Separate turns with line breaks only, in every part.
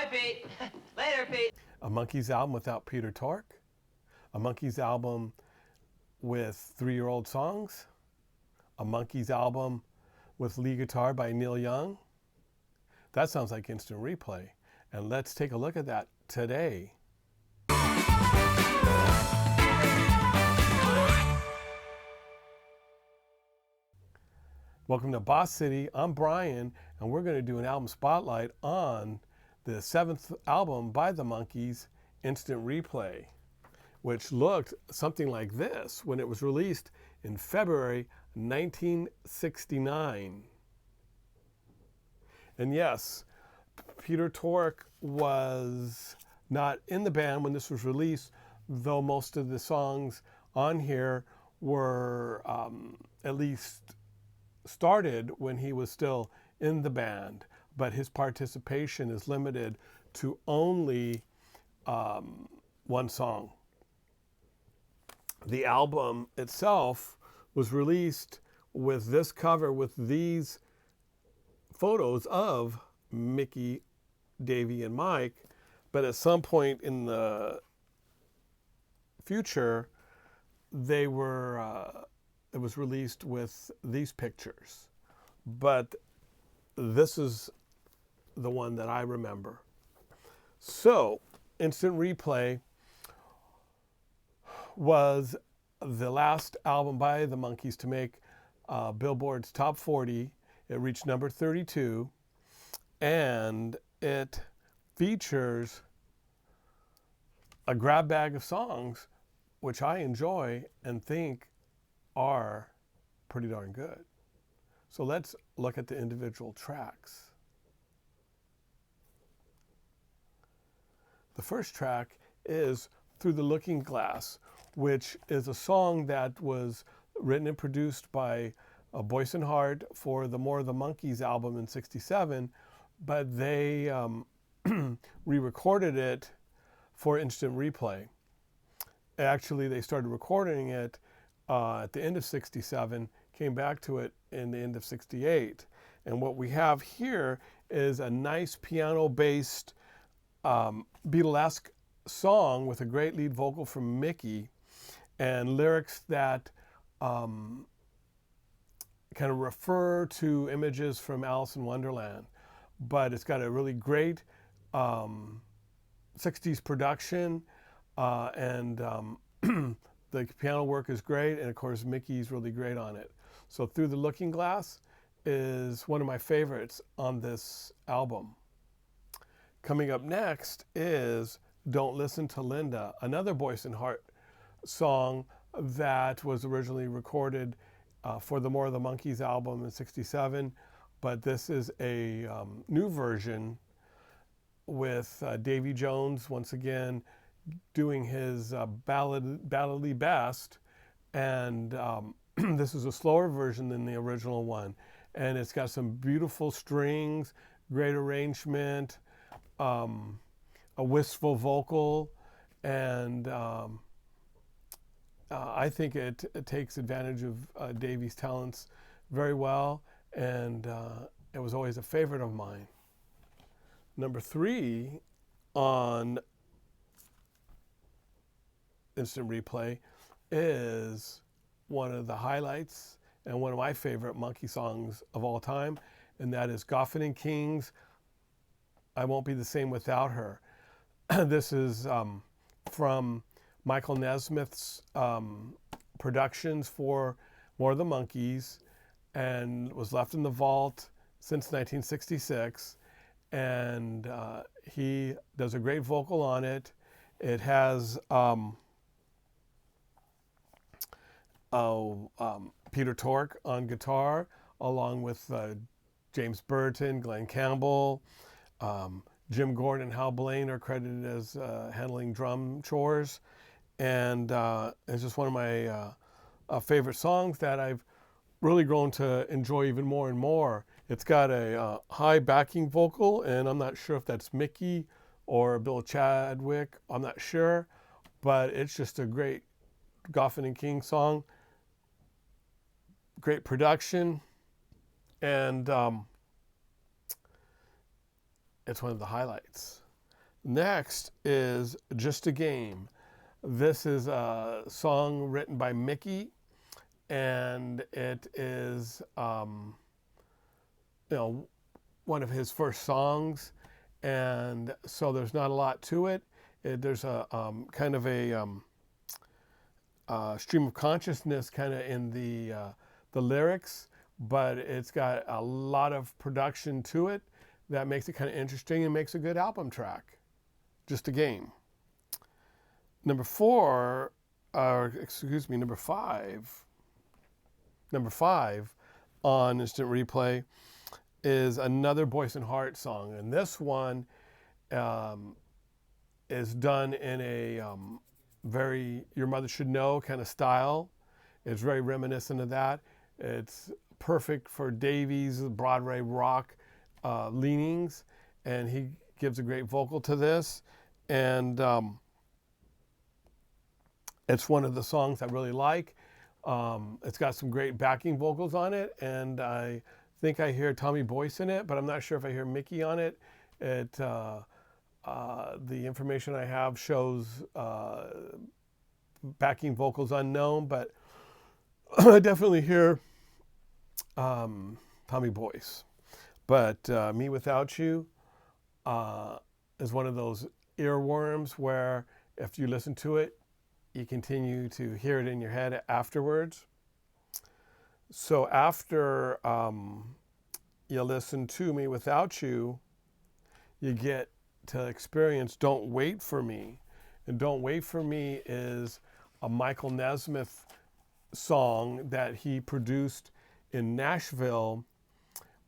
Bye, Pete. Later, Pete.
A Monkees album without Peter Tork, a Monkees album with 3-year-old songs, a Monkees album with lead guitar by Neil Young. That sounds like instant replay. And let's take a look at that today. Welcome to Boss City. I'm Brian, and we're going to do an album spotlight on the 7th album by the Monkees, Instant Replay, which looked something like this when it was released in February 1969. And yes, Peter Tork was not in the band when this was released, though most of the songs on here were at least started when he was still in the band, but his participation is limited to only one song. The album itself was released with this cover with these photos of Micky, Davy, and Mike, but at some point in the future, it was released with these pictures. But this is the one that I remember. So, Instant Replay was the last album by the Monkees to make Billboard's Top 40. It reached number 32, and it features a grab bag of songs, which I enjoy and think are pretty darn good. So let's look at the individual tracks. The first track is Through the Looking Glass, which is a song that was written and produced by Boyce and Hart for the More of the Monkees album in '67, but they re-recorded it for Instant Replay. Actually, they started recording it at the end of '67, came back to it in the end of '68. And what we have here is a nice piano-based Beatlesque song with a great lead vocal from Micky and lyrics that kind of refer to images from Alice in Wonderland. But it's got a really great 60s production, and the piano work is great, and of course Micky's really great on it. So Through the Looking Glass is one of my favorites on this album. Coming up next is Don't Listen to Linda, another Boyce and Hart song that was originally recorded for the More of the Monkees album in '67, but this is a new version with Davy Jones once again doing his ballady best, and this is a slower version than the original one, and it's got some beautiful strings, great arrangement, a wistful vocal, and I think it takes advantage of Davy's talents very well, and it was always a favorite of mine. Number 3 on Instant Replay is one of the highlights and one of my favorite Monkee songs of all time, and that is Goffin and King's I Won't Be the Same Without Her. This is from Michael Nesmith's productions for More of the Monkees, and was left in the vault since 1966, and he does a great vocal on it. It has Peter Tork on guitar, along with James Burton, Glenn Campbell, Jim Gordon and Hal Blaine are credited as handling drum chores, and it's just one of my favorite songs that I've really grown to enjoy even more and more. It's got a high backing vocal, and I'm not sure if that's Micky or Bill Chadwick, I'm not sure, but it's just a great Goffin and King song. Great production, and it's one of the highlights. Next is Just a Game. This is a song written by Micky, and it is, one of his first songs, and so there's not a lot to it. There's a kind of a stream of consciousness kind of in the lyrics, but it's got a lot of production to it that makes it kind of interesting and makes a good album track. Just a Game. Number five on Instant Replay is another Boyce and Hart song, and this one is done in a very Your Mother Should Know kind of style. It's very reminiscent of that. It's perfect for Davy's Broadway rock leanings, and he gives a great vocal to this, and it's one of the songs I really like. It's got some great backing vocals on it, and I think I hear Tommy Boyce in it, but I'm not sure if I hear Micky on it. The information I have shows backing vocals unknown, but I definitely hear Tommy Boyce. But Me Without You is one of those earworms where if you listen to it, you continue to hear it in your head afterwards. So after you listen to Me Without You, you get to experience Don't Wait For Me. And Don't Wait For Me is a Michael Nesmith song that he produced in Nashville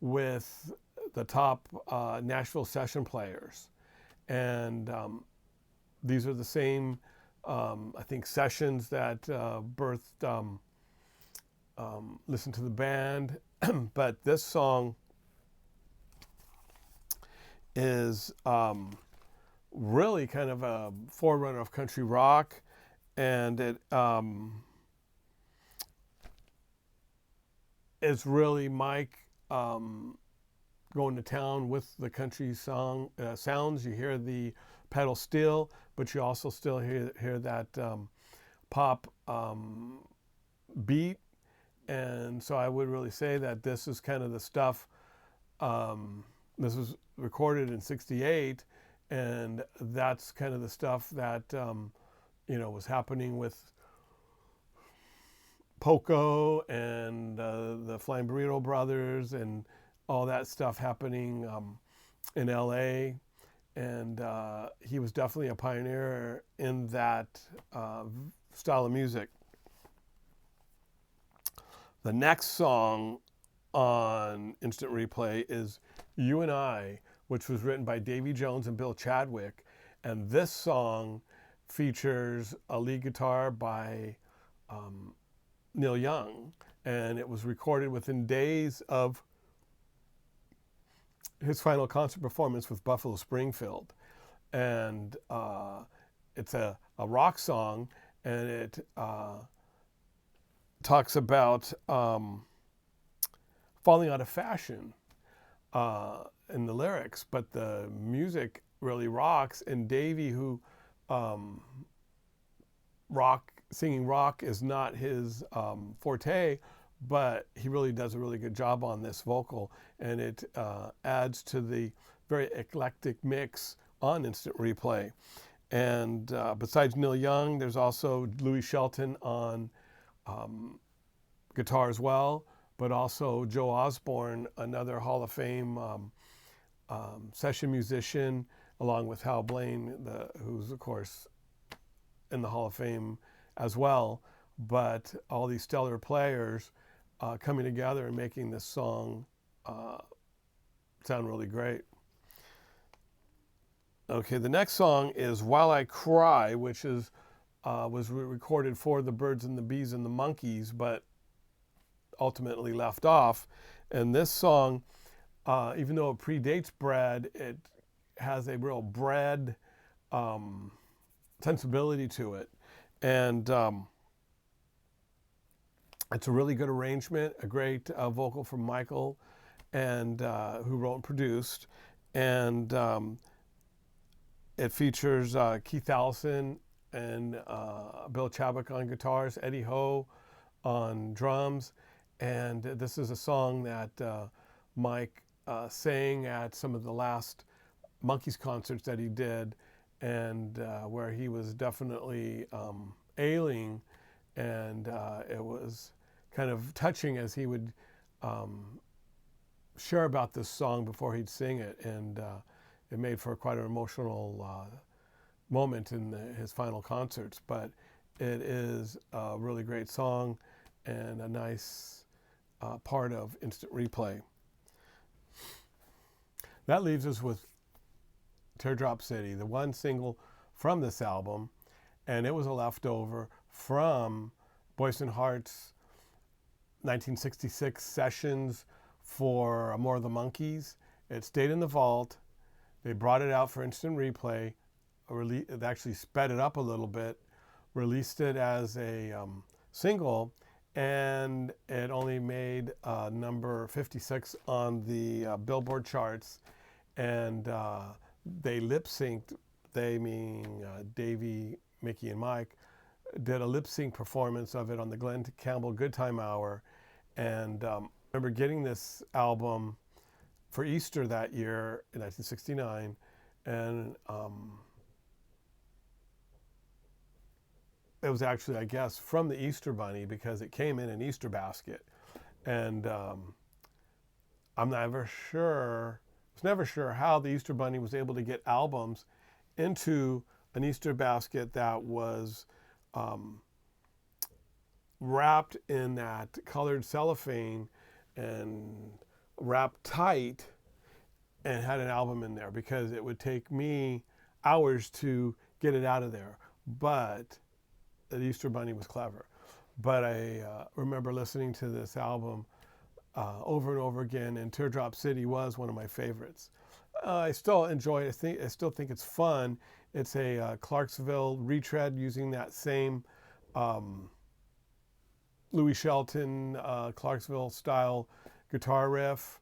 with the top Nashville session players. And these are the same, I think, sessions that birthed Listen to the Band. But this song is really kind of a forerunner of country rock, and it is really Mike going to town with the country song sounds. You hear the pedal steel, but you also still hear that pop beat. And so I would really say that this is kind of the stuff. This was recorded in '68, and that's kind of the stuff that was happening with Poco and the Flying Burrito Brothers and all that stuff happening in LA. And he was definitely a pioneer in that style of music. The next song on Instant Replay is You and I, which was written by Davy Jones and Bill Chadwick. And this song features a lead guitar by Neil Young. And it was recorded within days of his final concert performance with Buffalo Springfield. And it's a rock song, and it talks about falling out of fashion in the lyrics, but the music really rocks. And Davy, who singing rock is not his forte, but he really does a really good job on this vocal, and it adds to the very eclectic mix on Instant Replay. And besides Neil Young, there's also Louis Shelton on guitar as well, but also Joe Osborne, another Hall of Fame session musician, along with Hal Blaine, who's of course in the Hall of Fame as well. But all these stellar players coming together and making this song sound really great. Okay, the next song is While I Cry, which is was recorded for the Birds and the Bees and the Monkees, but ultimately left off. And this song, even though it predates Bread, it has a real Bread sensibility to it. And it's a really good arrangement, a great vocal from Michael, and who wrote and produced. And It features Keith Allison and Bill Chabak on guitars, Eddie Ho on drums, and this is a song that Mike sang at some of the last Monkees concerts that he did, and where he was definitely ailing, and it was kind of touching as he would share about this song before he'd sing it, and it made for quite an emotional moment in his final concerts. But it is a really great song and a nice part of Instant Replay. That leaves us with Teardrop City, the one single from this album, and it was a leftover from Boyce and Hart's 1966 sessions for More of the Monkees. It stayed in the vault. They brought it out for Instant Replay. It actually sped it up a little bit, released it as a single, and it only made number 56 on the Billboard charts. And they lip-synced, they meaning Davy, Micky, and Mike, did a lip-sync performance of it on the Glenn Campbell Good Time Hour. And I remember getting this album for Easter that year in 1969, and it was actually, I guess, from the Easter Bunny, because it came in an Easter basket. And I'm never sure, was never sure how the Easter Bunny was able to get albums into an Easter basket that was wrapped in that colored cellophane and wrapped tight, and had an album in there, because it would take me hours to get it out of there. But the Easter Bunny was clever. But I remember listening to this album over and over again, and Teardrop City was one of my favorites. I still enjoy it. I still think it's fun. It's a Clarksville retread using that same Louis Shelton Clarksville style guitar riff,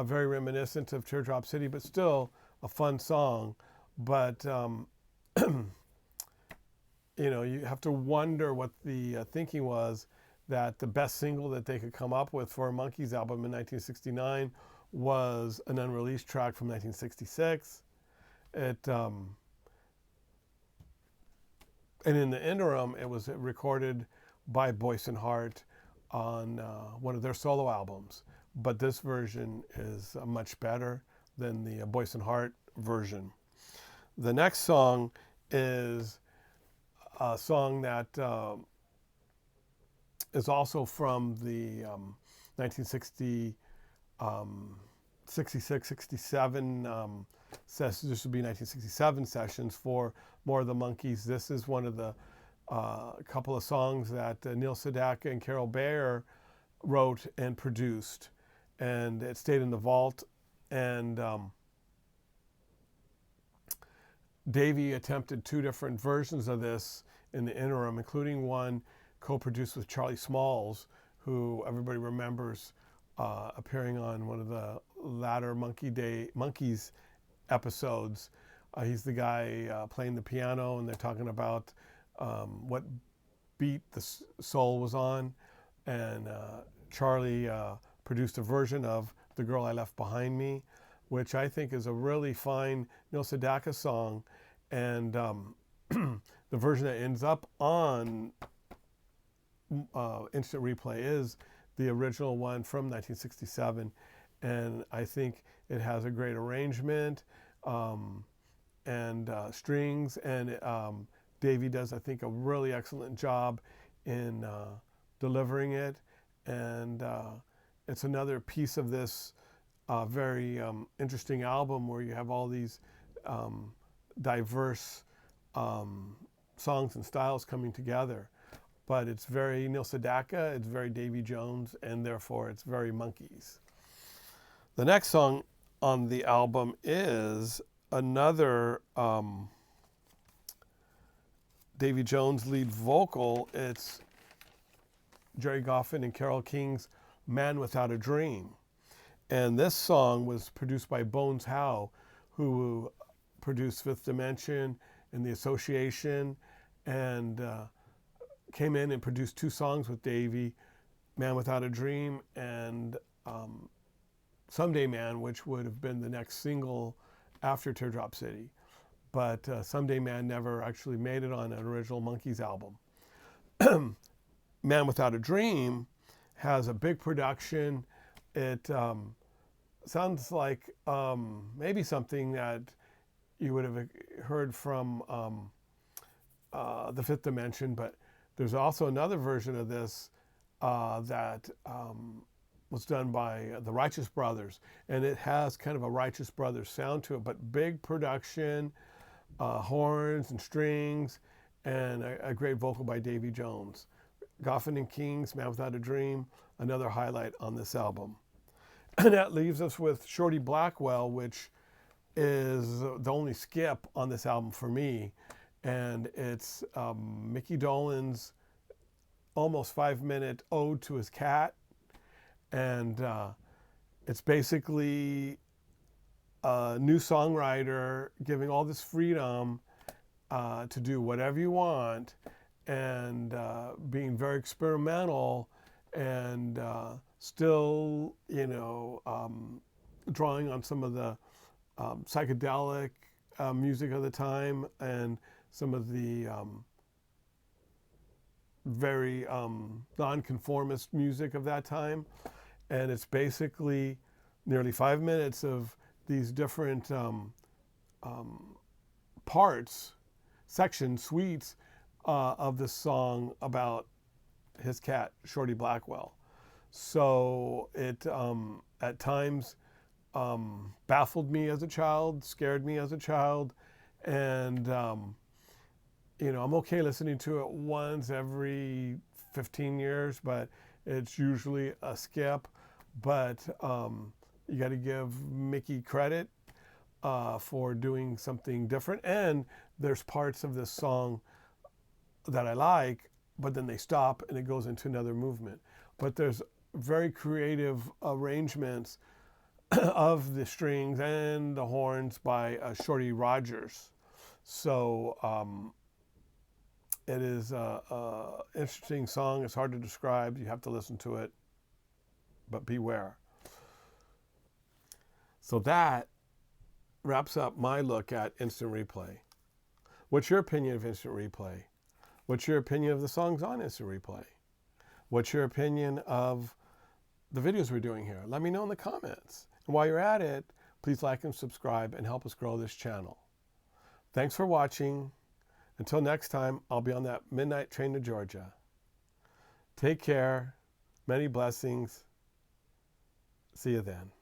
very reminiscent of Teardrop City, but still a fun song. But you know, you have to wonder what the thinking was, that the best single that they could come up with for a Monkees album in 1969 was an unreleased track from 1966. And in the interim, it was recorded by Boyce and Hart on one of their solo albums. But this version is much better than the Boyce and Hart version. The next song is a song that is also from the 1960, 66, 67 sessions. This would be 1967 sessions for More of the Monkees. This is one of the couple of songs that Neil Sedaka and Carol Bayer wrote and produced, and it stayed in the vault. And Davy attempted two different versions of this in the interim, including one co-produced with Charlie Smalls, who everybody remembers appearing on one of the latter Monkees episodes. He's the guy playing the piano, and they're talking about what beat the soul was on. And Charlie produced a version of The Girl I Left Behind Me, which I think is a really fine Neil Sedaka song. And the version that ends up on Instant Replay is the original one from 1967. And I think it has a great arrangement and strings. And Davy does, I think, a really excellent job in delivering it. And it's another piece of this very interesting album where you have all these diverse songs and styles coming together. But it's very Neil Sedaka, it's very Davy Jones, and therefore it's very Monkees. The next song on the album is another Davy Jones lead vocal. It's Jerry Goffin and Carole King's Man Without a Dream. And this song was produced by Bones Howe, who produced Fifth Dimension and the Association, and came in and produced 2 songs with Davy, Man Without a Dream and Someday Man, which would have been the next single after Teardrop City. But Someday Man never actually made it on an original Monkees album. Man Without a Dream has a big production. It sounds like maybe something that you would have heard from the Fifth Dimension, but there's also another version of this that was done by the Righteous Brothers, and it has kind of a Righteous Brothers sound to it, but big production, horns and strings, and a great vocal by Davy Jones. Goffin and King's Man Without a Dream, another highlight on this album. And that leaves us with Shorty Blackwell, which is the only skip on this album for me. And it's Micky Dolenz almost 5-minute ode to his cat. And it's basically a new songwriter giving all this freedom to do whatever you want, and being very experimental, and still, drawing on some of the psychedelic music of the time and some of the very nonconformist music of that time. And it's basically nearly 5 minutes of these different parts, sections, suites of this song about his cat, Shorty Blackwell. So it at times baffled me as a child, scared me as a child, and I'm okay listening to it once every 15 years, but it's usually a skip. But you got to give Micky credit for doing something different. And there's parts of this song that I like, but then they stop and it goes into another movement. But there's very creative arrangements of the strings and the horns by Shorty Rogers. So it is an interesting song. It's hard to describe. You have to listen to it, but beware. So that wraps up my look at Instant Replay. What's your opinion of Instant Replay? What's your opinion of the songs on Instant Replay? What's your opinion of the videos we're doing here? Let me know in the comments. And while you're at it, please like and subscribe and help us grow this channel. Thanks for watching. Until next time, I'll be on that midnight train to Georgia. Take care. Many blessings. See you then.